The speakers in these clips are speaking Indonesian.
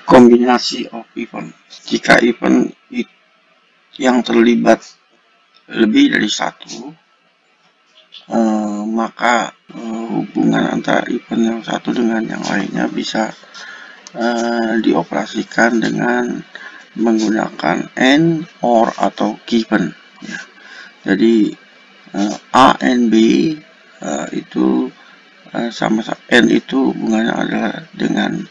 Kombinasi of event. Jika event yang terlibat lebih dari satu, maka hubungan antara event yang satu dengan yang lainnya bisa dioperasikan dengan menggunakan AND, OR, atau given. Ya. Jadi A and B itu sama N itu hubungannya adalah dengan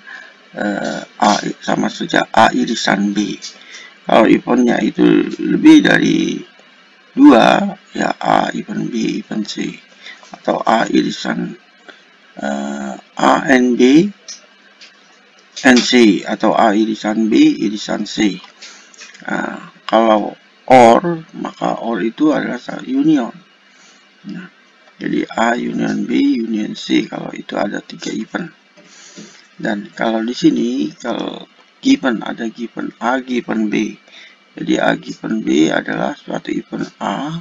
A, sama saja A irisan B. Kalau eventnya itu lebih dari 2, ya A even B even C, atau A irisan A and B and C, atau A irisan B irisan C. Kalau OR, maka OR itu adalah union. Nah, jadi A union B union C kalau itu ada 3 event. Dan kalau di sini kalau given ada given A given B. Jadi A given B adalah suatu event A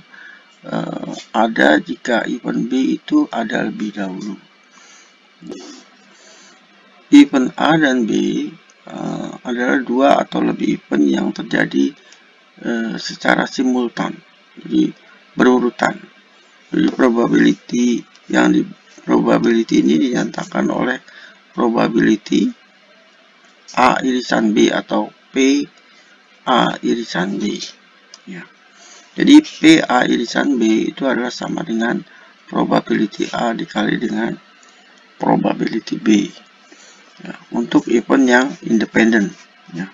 ada jika event B itu ada lebih dahulu. Event A dan B adalah 2 atau lebih event yang terjadi secara simultan, jadi berurutan. Jadi probability ini dinyatakan oleh probability A irisan B atau P A irisan B. Ya. Jadi P A irisan B itu adalah sama dengan probability A dikali dengan probability B. Ya, untuk event yang independen. Ya.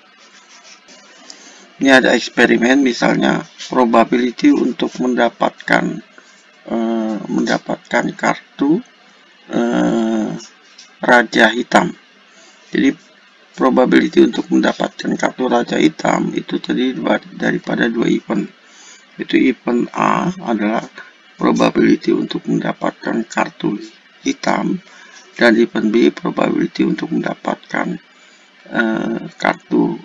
Ini ada eksperimen, misalnya probability untuk mendapatkan kartu raja hitam. Jadi probability untuk mendapatkan kartu raja hitam itu terdiri daripada 2 event. Itu event A adalah probability untuk mendapatkan kartu hitam, dan event B probability untuk mendapatkan kartu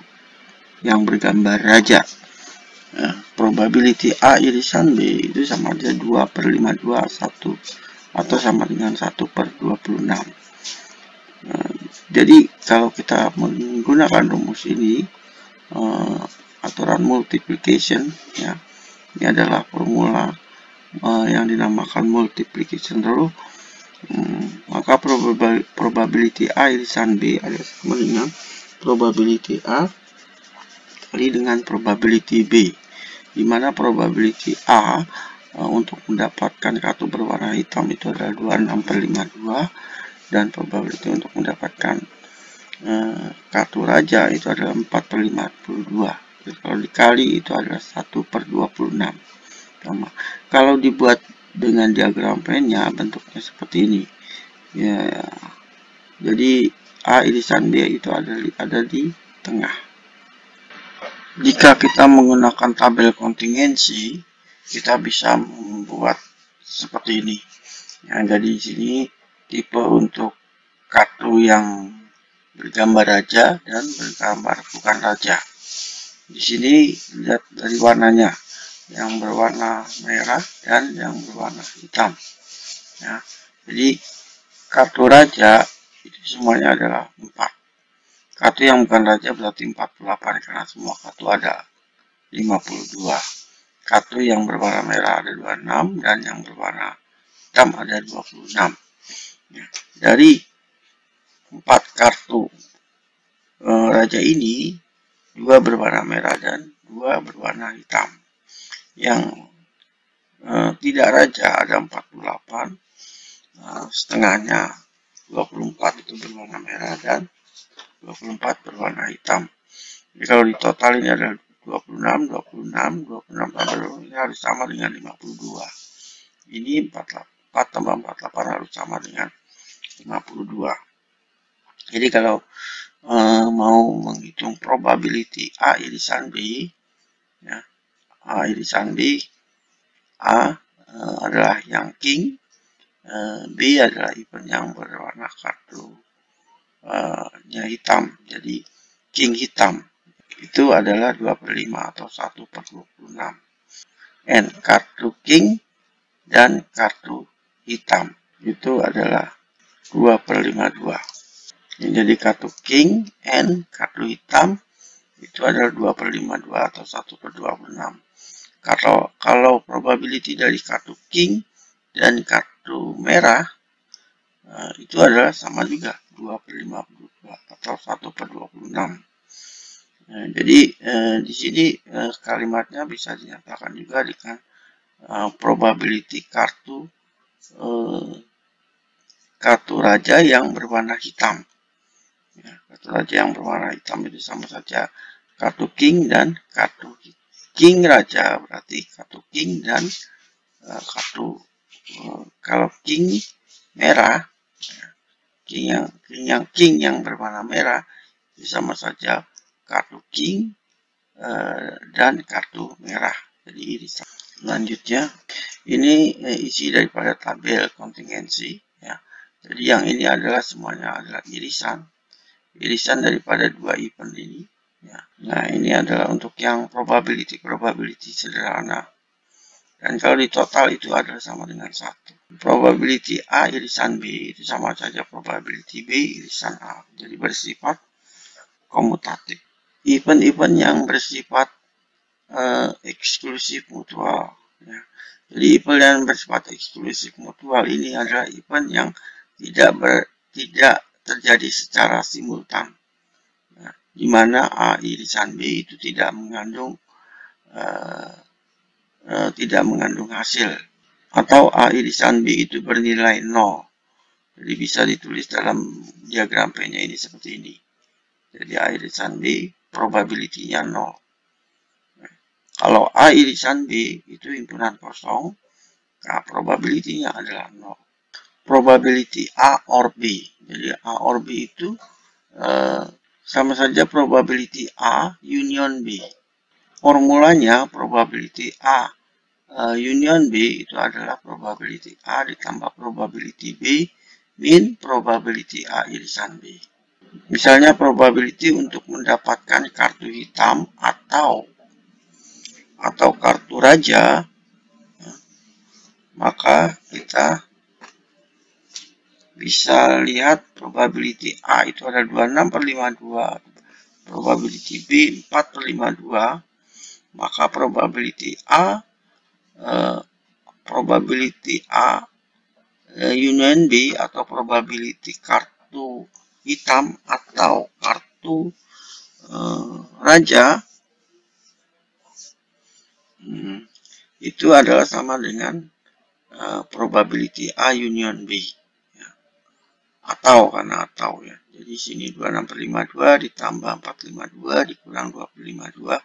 yang bergambar raja. Probability A irisan B itu sama aja 2/52 1, atau sama dengan 1/26. Jadi kalau kita menggunakan rumus ini, aturan multiplication, ya, ini adalah formula yang dinamakan multiplication rule. Maka probability A irisan B adalah sama dengan probability A kali dengan probability B, di mana probability A untuk mendapatkan kartu berwarna hitam itu adalah 26/52, dan probability untuk mendapatkan kartu raja itu adalah 4/52. Jadi kalau dikali itu adalah 1/26. Kalau dibuat dengan diagram Venn-nya bentuknya seperti ini. Ya, jadi A irisan B itu ada di tengah. Jika kita menggunakan tabel kontingensi, kita bisa membuat seperti ini. Ya, jadi di sini tipe untuk kartu yang bergambar raja dan bergambar bukan raja. Di sini lihat dari warnanya, yang berwarna merah dan yang berwarna hitam. Ya, jadi kartu raja itu semuanya adalah 4. Kartu yang bukan raja berarti 48 karena semua kartu ada 52. Kartu yang berwarna merah ada 26 dan yang berwarna hitam ada 26. Ya, dari 4 kartu raja ini, 2 berwarna merah dan 2 berwarna hitam. Yang tidak raja ada 48, setengahnya 24 itu berwarna merah dan 24 berwarna hitam. Jadi kalau ditotal ini adalah 26 ini harus sama dengan 52. Ini 4 tambah 48 harus sama dengan 52. Jadi kalau mau menghitung probability A irisan B, ya, A irisan B, A adalah yang king, B adalah event yang berwarna kartu hitam, jadi king hitam itu adalah 2/5 atau 1/26. N kartu king dan kartu hitam itu adalah 2/52. Jadi kartu king and kartu hitam itu adalah 2/52 atau 1/26. Kalau probability dari kartu king dan kartu merah itu adalah sama juga 2/52 atau 1/26. Jadi di sini kalimatnya bisa dinyatakan juga dengan probability kartu raja yang berwarna hitam. Ya, kartu raja yang berwarna hitam itu sama saja kartu king dan kartu king raja, berarti kartu king dan kartu kalau king merah, king yang berwarna merah itu sama saja kartu king dan kartu merah. Jadi irisan. Selanjutnya ini isi daripada tabel kontingensi ya. Jadi yang ini adalah semuanya adalah irisan daripada dua event ini ya. Nah, ini adalah untuk yang probability sederhana. Dan kalau di total itu adalah sama dengan 1. Probability A irisan B itu sama saja probability B irisan A. Jadi bersifat komutatif. Event-event yang bersifat eksklusif mutual. Ya. Jadi event yang bersifat eksklusif mutual ini adalah event yang tidak terjadi secara simultan. Ya. Di mana A irisan B itu tidak mengandung hasil, atau A irisan B itu bernilai 0. Jadi bisa ditulis dalam diagram P-nya ini seperti ini. Jadi A irisan B probability-nya 0. Kalau A irisan B itu himpunan kosong, nah probability-nya adalah 0. Probability A or B. Jadi A or B itu sama saja probability A union B. Formulanya probability A union B itu adalah probability A ditambah probability B min probability A irisan B. Misalnya probability untuk mendapatkan kartu hitam atau kartu raja, maka kita bisa lihat probability A itu ada 26/52, probability B 4/52, maka probability A union B atau probability kartu hitam atau kartu raja itu adalah sama dengan probability A union B ya. Atau ya. Jadi sini 26/52 ditambah 4/52 dikurang 2/52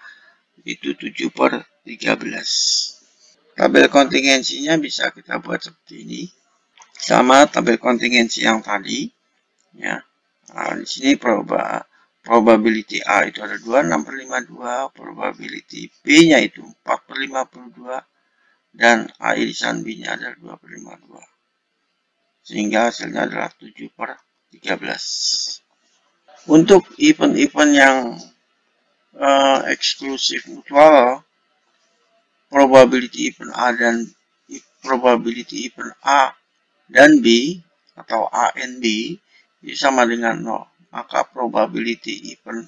itu 7/13. Tabel kontingensinya bisa kita buat seperti ini. Sama tabel kontingensi yang tadi ya. Nah, di sini probability A itu ada 26/52, probability B-nya itu 4/52 dan A irisan B-nya adalah 2/52. Sehingga hasilnya adalah 7/13. Untuk event-event yang eksklusif mutual, probability event A dan probability event A dan B atau A and B itu sama dengan 0. Maka probability event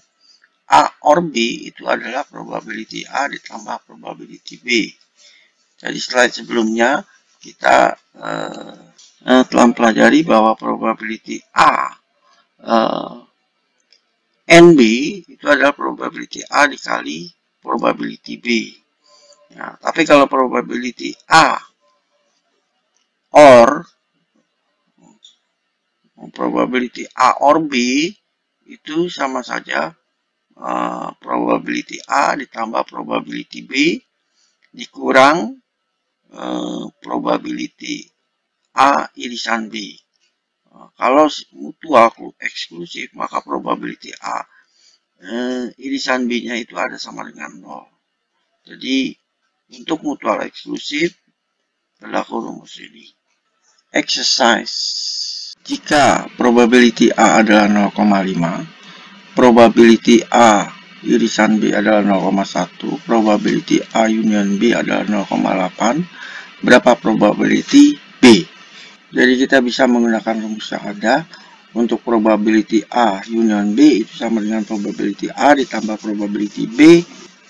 A or B itu adalah probability A ditambah probability B. Jadi slide sebelumnya kita telah pelajari bahwa probability A and B itu adalah probability A dikali probability B. Ya, tapi kalau probability A or B itu sama saja probability A ditambah probability B dikurang probability A irisan B. Kalau mutual eksklusif maka probability A irisan B-nya itu ada sama dengan 0. Jadi untuk mutual eksklusif berlaku rumus ini. Exercise. Jika probability A adalah 0,5, probability A irisan B adalah 0,1, probability A union B adalah 0,8, berapa probability B? Jadi kita bisa menggunakan rumus yang ada untuk probability A union B itu sama dengan probability A ditambah probability B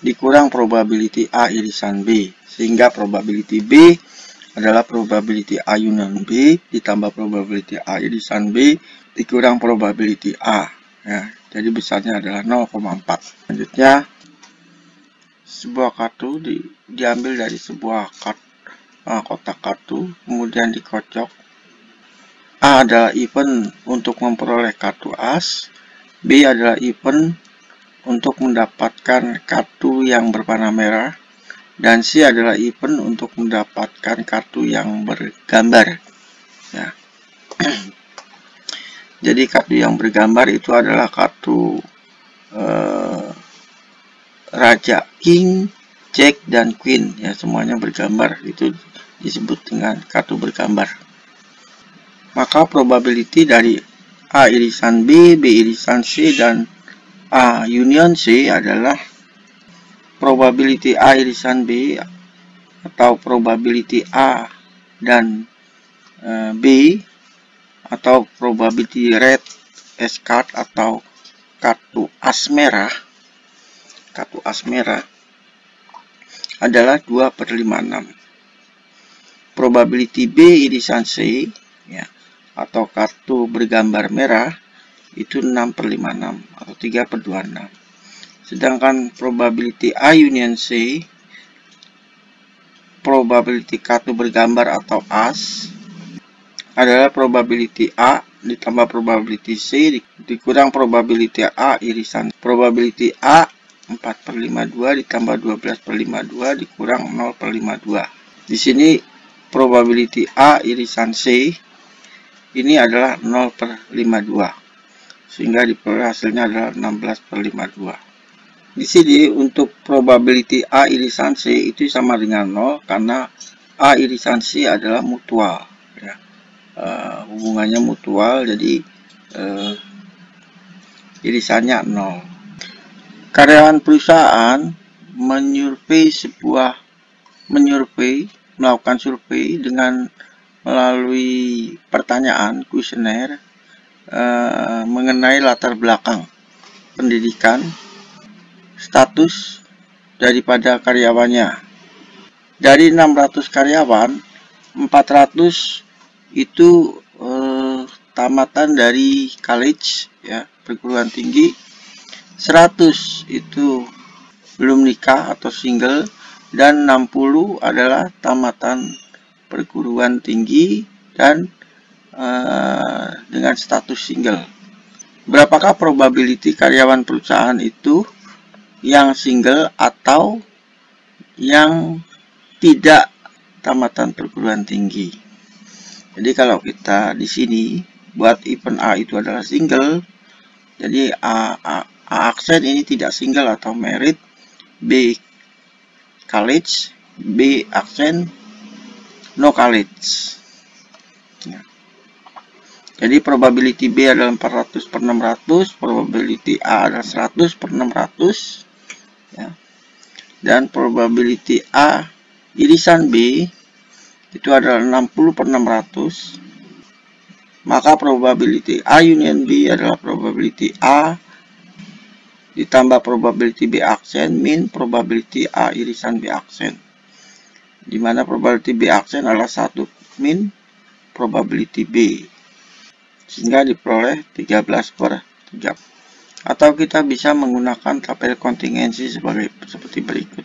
dikurang probability A irisan B. Sehingga probability B adalah probability A union B ditambah probability A irisan B dikurang probability A. Ya, jadi besarnya adalah 0,4. Selanjutnya, sebuah kartu diambil dari sebuah kotak kartu, kemudian dikocok. A adalah event untuk memperoleh kartu as, B adalah event untuk mendapatkan kartu yang berwarna merah, dan C adalah event untuk mendapatkan kartu yang bergambar. Ya. Jadi kartu yang bergambar itu adalah kartu Raja, King, Jack, dan Queen. Ya, semuanya bergambar, itu disebut dengan kartu bergambar. Maka probability dari A irisan B, B irisan C, dan A union C adalah probability A irisan B atau probability A dan B atau probability red as card atau kartu as merah. Kartu as merah adalah 2/56. Probability B irisan C, ya, atau kartu bergambar merah itu 6/56 atau 3/26. Sedangkan probability A union C, probability kartu bergambar atau as, adalah probability A ditambah probability C dikurang probability A irisan. Probability A 4/52 ditambah 12/52 dikurang 0/52. Di sini probability A irisan C ini adalah 0/52, sehingga diperoleh hasilnya adalah 16/52. Di sini untuk probability A irisan C itu sama dengan 0 karena A irisan C adalah mutual. Ya. Hubungannya mutual, jadi irisannya 0. Karyawan perusahaan melakukan survei dengan melalui pertanyaan kuesioner mengenai latar belakang pendidikan, status daripada karyawannya. Dari 600 karyawan, 400 itu tamatan dari college, ya, perguruan tinggi. 100 itu belum nikah atau single, dan 60 adalah tamatan perguruan tinggi dan dengan status single. Berapakah probability karyawan perusahaan itu yang single atau yang tidak tamatan perguruan tinggi? Jadi kalau kita di sini buat event A itu adalah single, jadi A aksen ini tidak single atau married, B college, B aksen no college. Ya. Jadi probability B adalah 400/600, probability A adalah 100/600, ya. Dan probability A irisan B itu adalah 60/600. Maka probability A union B adalah probability A ditambah probability B aksen min probability A irisan B aksen. Di mana probability B aksen adalah 1 min probability B. Sehingga diperoleh 13/3. Atau kita bisa menggunakan tabel kontingensi seperti berikut.